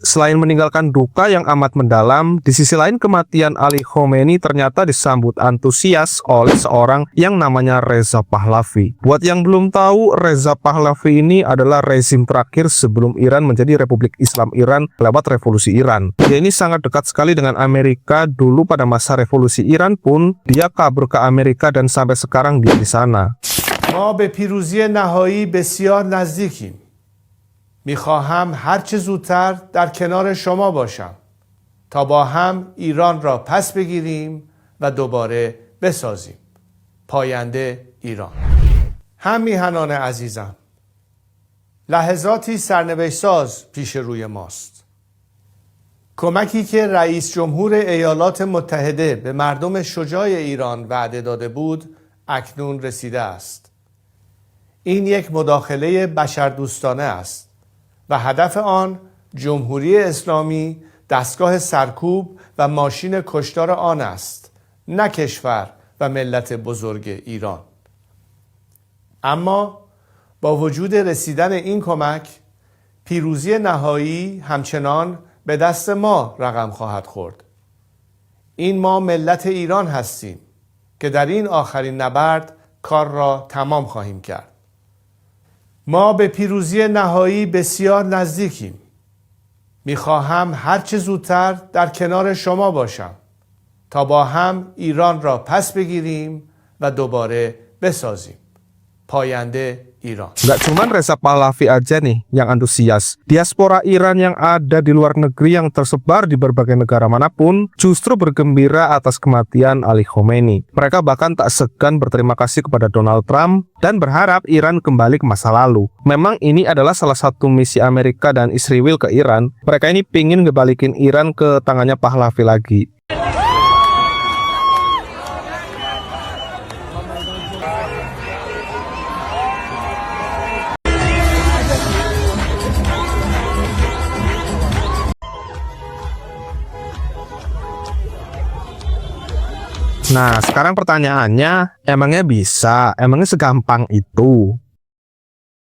Selain meninggalkan duka yang amat mendalam, di sisi lain kematian Ali Khomeini ternyata disambut antusias oleh seorang yang namanya Reza Pahlavi. Buat yang belum tahu, Reza Pahlavi ini adalah rezim terakhir sebelum Iran menjadi Republik Islam Iran lewat Revolusi Iran. Dia ini sangat dekat sekali dengan Amerika. Dulu pada masa Revolusi Iran pun dia kabur ke Amerika dan sampai sekarang dia di sana. ما به پیروزی نهایی بسیار نزدیکیم. میخواهم هر چه زودتر در کنار شما باشم تا با هم ایران را پس بگیریم و دوباره بسازیم. پاینده ایران. هم میهنان عزیزم، لحظاتی سرنوشت ساز پیش روی ماست. کمکی که رئیس جمهور ایالات متحده به مردم شجاع ایران وعده داده بود اکنون رسیده است. این یک مداخله بشردوستانه است و هدف آن جمهوری اسلامی دستگاه سرکوب و ماشین کشتار آن است، نه کشور و ملت بزرگ ایران. اما با وجود رسیدن این کمک، پیروزی نهایی همچنان به دست ما رقم خواهد خورد. این ما ملت ایران هستیم که در این آخرین نبرد کار را تمام خواهیم کرد. ما به پیروزی نهایی بسیار نزدیکیم. میخواهم هر چه زودتر در کنار شما باشم تا با هم ایران را پس بگیریم و دوباره بسازیم. پاینده ایران. Gak cuman Reza Pahlavi aja nih yang antusias. Diaspora Iran yang ada di luar negeri yang tersebar di berbagai negara manapun justru bergembira atas kematian Ali Khomeini. Mereka bahkan tak segan berterima kasih kepada Donald Trump dan berharap Iran kembali ke masa lalu. Memang ini adalah salah satu misi Amerika dan Israel ke Iran. Mereka ini pingin ngebalikin Iran ke tangannya Pahlavi lagi. Nah, sekarang pertanyaannya, emangnya bisa? Emangnya segampang itu?